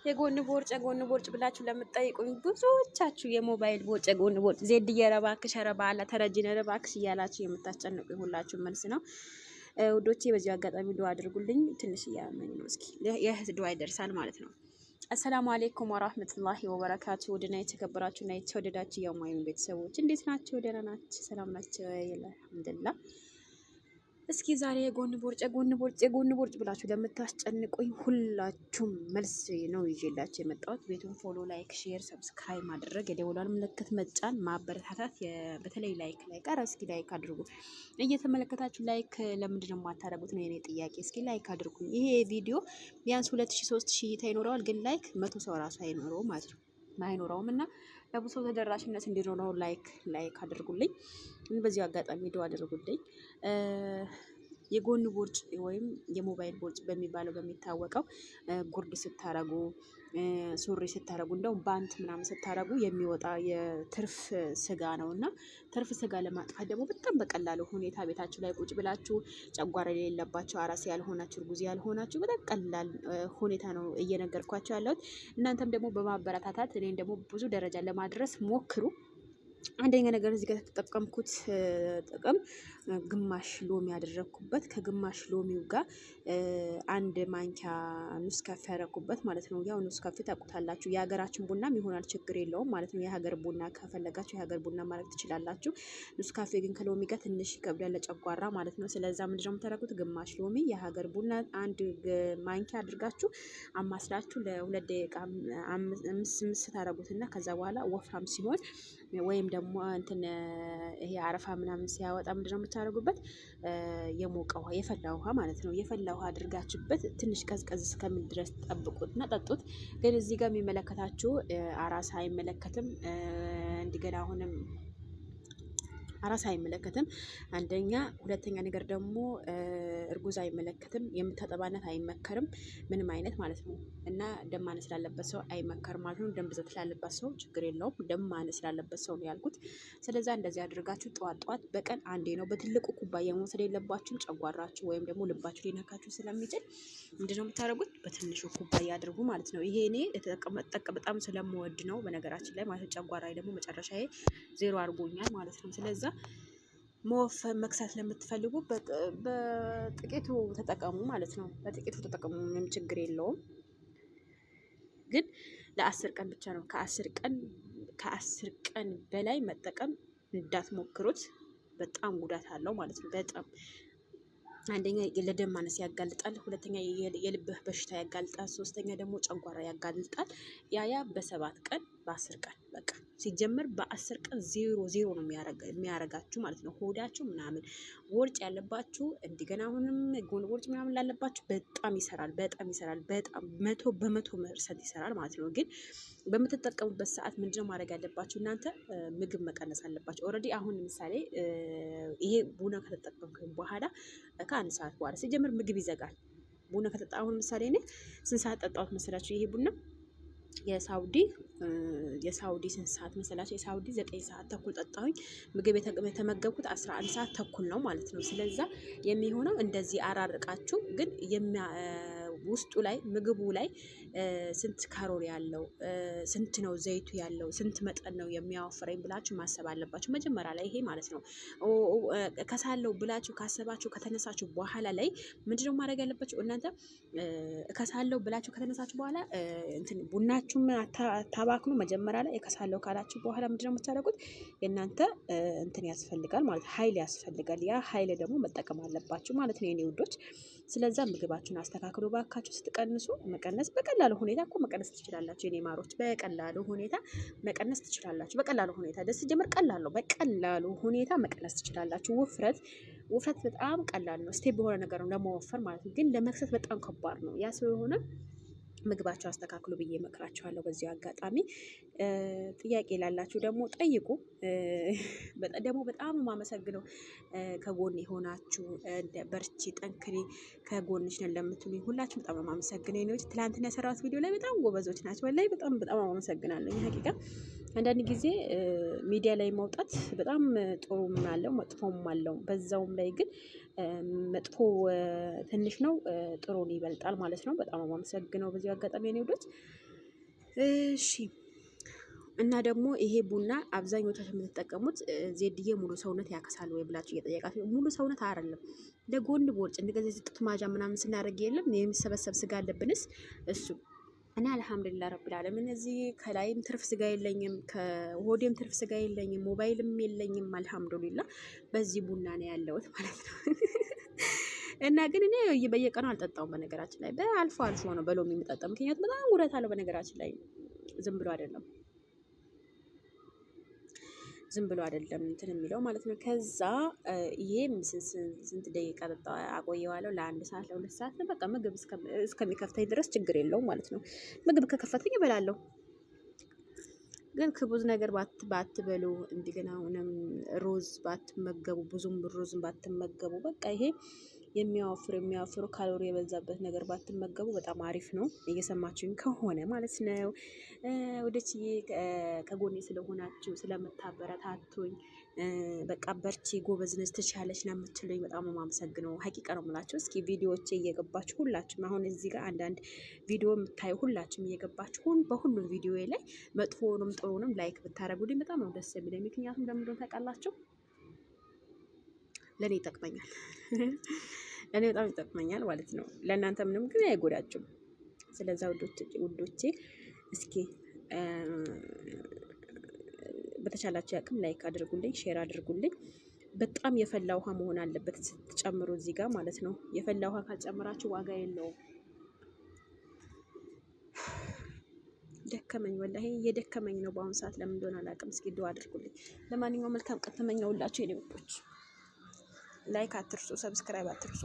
የጎን ቦርጭ ብላችሁ ለምትጠይቁኝ ብዙዎቻችሁ የሞባይል ቦርጭ የጎን ቦርጭ ዜድ እየረባክሽ ረባላ ተረጂነ ረባክሽ እያላችሁ የምታስጨንቁኝ ሁላችሁ መልስ ነው። ውዶቼ በዚሁ አጋጣሚ ዱአ አድርጉልኝ። ትንሽ እያመኝ ነው። እስኪ የእህት ዱአ ይደርሳል ማለት ነው። አሰላሙ አሌይኩም ወራህመቱላሂ ወበረካቱ። ውድና የተከበራችሁና የተወደዳችሁ የማይኑ ቤተሰቦች እንዴት ናቸው? ደህና ናቸው? ሰላም ናቸው? አልሐምዱሊላህ። እስኪ ዛሬ የጎን ቦርጭ ብላችሁ ለምታስጨንቁኝ ሁላችሁም መልስ ነው ይዤላችሁ የመጣሁት። ቤቱን ፎሎ፣ ላይክ፣ ሼር፣ ሰብስክራይብ ማድረግ የደወሏን ምልክት መጫን ማበረታታት። በተለይ ላይክ ኧረ እስኪ ላይክ አድርጉ። እየተመለከታችሁ ላይክ ለምንድን ነው የማታደርጉት ነው የኔ ጥያቄ። እስኪ ላይክ አድርጉኝ። ይሄ ቪዲዮ ቢያንስ 2000 3000 እይታ ይኖረዋል፣ ግን ላይክ 100 ሰው ራሱ አይኖረውም ማለት ነው አይኖረውም እና ለብዙ ሰው ተደራሽነት እንዲኖረው ላይክ አድርጉልኝ። በዚሁ አጋጣሚ ዱአ አድርጉልኝ። የጎን ቦርጭ ወይም የሞባይል ቦርጭ በሚባለው በሚታወቀው ጉርድ ስታረጉ፣ ሱሪ ስታረጉ፣ እንደውም ባንት ምናምን ስታረጉ የሚወጣ የትርፍ ስጋ ነው እና ትርፍ ስጋ ለማጥፋት ደግሞ በጣም በቀላሉ ሁኔታ ቤታችሁ ላይ ቁጭ ብላችሁ ጨጓራ የሌለባቸው፣ አራስ ያልሆናችሁ፣ እርጉዝ ያልሆናችሁ በጣም ቀላል ሁኔታ ነው እየነገርኳቸው ያለሁት። እናንተም ደግሞ በማበረታታት እኔን ደግሞ ብዙ ደረጃ ለማድረስ ሞክሩ። አንደኛ ነገር እዚህ ጋር ተጠቀምኩት ጥቅም ግማሽ ሎሚ ያደረኩበት፣ ከግማሽ ሎሚው ጋር አንድ ማንኪያ ኑስካፌ ያደረኩበት ማለት ነው። ያው ኑስካፌ ታውቁታላችሁ፣ የሀገራችን ቡናም ይሆናል ችግር የለውም ማለት ነው። የሀገር ቡና ከፈለጋችሁ የሀገር ቡና ማድረግ ትችላላችሁ። ኑስካፌ ግን ከሎሚ ጋር ትንሽ ይከብዳል ለጨጓራ ማለት ነው። ስለዛ ምንድነው የምታደርጉት? ግማሽ ሎሚ፣ የሀገር ቡና አንድ ማንኪያ አድርጋችሁ አማስላችሁ ለ2 ደቂቃ ምስ ታደርጉትና ከዛ በኋላ ወፍራም ሲሆን ወይም ደግሞ እንትን ይሄ አረፋ ምናምን ሲያወጣ ምንድነው የምታደርጉበት? የሞቀ ውሃ፣ የፈላ ውሃ ማለት ነው። የፈላ ውሃ አድርጋችሁበት ትንሽ ቀዝቀዝ እስከሚል ድረስ ጠብቁትና ጠጡት። ግን እዚህ ጋር የሚመለከታችሁ አራስ አይመለከትም። እንደገና አሁንም አራስ አይመለከትም አንደኛ። ሁለተኛ ነገር ደግሞ እርጉዝ አይመለከትም። የምታጠባነት አይመከርም ምንም አይነት ማለት ነው። እና ደም ማነስ ስላለበት ሰው አይመከርም ማለት ነው። ደም ብዛት ስላለበት ሰው ችግር የለውም። ደም ማነስ ስላለበት ሰው ነው ያልኩት። ስለዛ እንደዚህ አድርጋችሁ ጠዋት በቀን አንዴ ነው። በትልቁ ኩባያ መውሰድ የለባችሁም። ጨጓራችሁ ወይም ደግሞ ልባችሁ ሊነካችሁ ስለሚችል ምንድነው የምታደርጉት? በትንሹ ኩባያ አድርጉ ማለት ነው። ይሄ እኔ በጣም ስለምወድ ነው በነገራችን ላይ ማለት ጨጓራዬ ደግሞ መጨረሻዬ 0 አድርጎኛል ማለት ነው። ስለዛ መወፈር መክሳት ለምትፈልጉ በጥቂቱ ተጠቀሙ ማለት ነው። በጥቂቱ ተጠቀሙ፣ ምንም ችግር የለውም። ግን ለ10 ቀን ብቻ ነው። ከ10 ቀን በላይ መጠቀም እንዳትሞክሩት። በጣም ጉዳት አለው ማለት ነው። በጣም አንደኛ ለደም ማነስ ያጋልጣል፣ ሁለተኛ የልብ በሽታ ያጋልጣል፣ ሶስተኛ ደግሞ ጨጓራ ያጋልጣል። ያ በ7 ቀን በ10 ቀን በቃ ሲጀመር በ10 ቀን 0 ነው የሚያረጋችሁ ማለት ነው። ሆዳችሁ ምናምን ቦርጭ ያለባችሁ እንደገና አሁንም ጎን ቦርጭ ምናምን ላለባችሁ በጣም ይሰራል። በጣም 100% ይሰራል ማለት ነው። ግን በምትጠቀሙበት ሰዓት ምንድነው ማድረግ ያለባችሁ? እናንተ ምግብ መቀነስ አለባችሁ። ኦልሬዲ አሁን ለምሳሌ ይሄ ቡና ከተጠቀምኩ በኋላ ከ1 ሰዓት በኋላ ሲጀምር ምግብ ይዘጋል። ቡና ከጠጣ አሁን ምሳሌ እኔ ስንት ሰዓት ጠጣሁት መሰላችሁ? ይሄ ቡና የሳውዲ ስንት ሰዓት መሰላችሁ? የሳውዲ 9 ሰዓት ተኩል ጠጣሁኝ። ምግብ የተመገብኩት 11 ሰዓት ተኩል ነው ማለት ነው። ስለዛ የሚሆነው እንደዚህ አራርቃችሁ ግን ውስጡ ላይ ምግቡ ላይ ስንት ካሮሪ ያለው ስንት ነው ዘይቱ ያለው ስንት መጠን ነው የሚያወፍረኝ ብላችሁ ማሰብ አለባችሁ መጀመሪያ ላይ። ይሄ ማለት ነው ከሳለው ብላችሁ ካሰባችሁ ከተነሳችሁ በኋላ ላይ ምንድነው ማድረግ ያለባችሁ እናንተ? ከሳለው ብላችሁ ከተነሳችሁ በኋላ እንትን ቡናችሁም ታባክኑ። መጀመሪያ ላይ ከሳለው ካላችሁ በኋላ ምንድነው የምታደርጉት? የእናንተ እንትን ያስፈልጋል ማለት ኃይል ያስፈልጋል። ያ ኃይል ደግሞ መጠቀም አለባችሁ ማለት ነው የኔ ውዶች። ስለዛ ምግባችሁን አስተካክሉ ባካችሁ። ስትቀንሱ መቀነስ በቀላሉ ሁኔታ እኮ መቀነስ ትችላላችሁ የኔ ማሮች። በቀላሉ ሁኔታ መቀነስ ትችላላችሁ። በቀላሉ ሁኔታ ደስ ጀምር ቀላል ነው። በቀላሉ ሁኔታ መቀነስ ትችላላችሁ። ውፍረት በጣም ቀላል ነው። ስቴፕ በሆነ ነገር ነው ለመወፈር ማለት ነው። ግን ለመክሰት በጣም ከባድ ነው። ያ ስለሆነ ምግባቸው አስተካክሉ ብዬ መክራቸዋለሁ። በዚሁ አጋጣሚ ጥያቄ ላላችሁ ደግሞ ጠይቁ። ደግሞ በጣም የማመሰግነው ከጎን የሆናችሁ በርቺ፣ ጠንክሪ፣ ከጎንሽ ነን ለምትሉኝ ሁላችሁ በጣም የማመሰግነው ነው። ትላንትና የሰራሁት ቪዲዮ ላይ በጣም ጎበዞች ናቸው። ወላሂ በጣም አመሰግናለሁ። ሀቂቃ አንዳንድ ጊዜ ሚዲያ ላይ መውጣት በጣም ጥሩም አለው መጥፎም አለው። በዛውም ላይ ግን መጥፎ ትንሽ ነው፣ ጥሩን ይበልጣል ማለት ነው። በጣም አመሰግነው በዚህ አጋጣሚ ነው። እሺ እና ደግሞ ይሄ ቡና አብዛኞቻችሁ የምትጠቀሙት ዜድዬ ሙሉ ሰውነት ያከሳል ወይ ብላችሁ እየጠየቃችሁ፣ ሙሉ ሰውነት አይደለም ለጎን ቦርጭ እንደዚህ ጥጥ ማጃ ምናምን ስናደርግ የለም የሚሰበሰብ ስጋ አለብንስ እሱ እና አልሐምዱሊላህ ረብል ዓለሚን እዚህ ከላይም ትርፍ ስጋ የለኝም፣ ከሆዴም ትርፍ ስጋ የለኝም፣ ሞባይልም የለኝም። አልሐምዱሊላህ በዚህ ቡና ነው ያለሁት ማለት ነው። እና ግን እኔ በየቀኑ አልጠጣውም። በነገራችን ላይ በአልፎ አልፎ ነው በሎሚ የምጠጣው፣ ምክንያቱም በጣም ጉዳት አለው። በነገራችን ላይ ዝም ብሎ አይደለም እንትን የሚለው ማለት ነው። ከዛ ይሄም ስንት ደቂቃ ጠጣ አቆየዋለሁ? ለአንድ ሰዓት ለሁለት ሰዓት በቃ ምግብ እስከሚከፍተኝ ድረስ ችግር የለውም ማለት ነው። ምግብ ከከፈተኝ እበላለሁ። ግን ክቡዝ ነገር ባትበሉ፣ እንደገና አሁንም ሮዝ ባትመገቡ፣ ብዙም ሮዝን ባትመገቡ፣ በቃ ይሄ የሚያወፍሩ ካሎሪ የበዛበት ነገር ባትመገቡ በጣም አሪፍ ነው። እየሰማችሁኝ ከሆነ ማለት ነው። ወደችዬ ከጎኔ ስለሆናችሁ ስለምታበረታቱኝ፣ በቃ በርቺ ጎበዝ ነሽ ትችያለሽ ነው የምትሉኝ፣ በጣም ነው የማመሰግነው። ሀቂቃ ነው የምላችሁ። እስኪ ቪዲዮዎቼ እየገባችሁ ሁላችሁም አሁን እዚህ ጋር አንዳንድ ቪዲዮ የምታዩ ሁላችሁም እየገባችሁ በሁሉም ቪዲዮ ላይ መጥፎውንም ጥሩንም ላይክ ብታደርጉልኝ በጣም ነው ደስ የሚለኝ። ምክንያቱም ለምንድነው ታውቃላችሁ? ለእኔ ይጠቅመኛል። ለእኔ በጣም ይጠቅመኛል ማለት ነው። ለእናንተ ምንም ግን አይጎዳችሁም። ስለዛ ውዶቼ እስኪ በተቻላችሁ ያቅም ላይክ አድርጉልኝ፣ ሼር አድርጉልኝ። በጣም የፈላ ውሃ መሆን አለበት ስትጨምሩ እዚህ ጋር ማለት ነው። የፈላ ውሃ ካልጨመራችሁ ዋጋ የለውም። ደከመኝ ወላሂ እየደከመኝ ነው በአሁኑ ሰዓት፣ ለምን እንደሆነ አላውቅም። እስኪ ዱአ አድርጉልኝ። ለማንኛውም መልካም ቀን ተመኘሁላችሁ የኔ ውዶች። ላይክ አትርሱ፣ ሰብስክራይብ አትርሱ።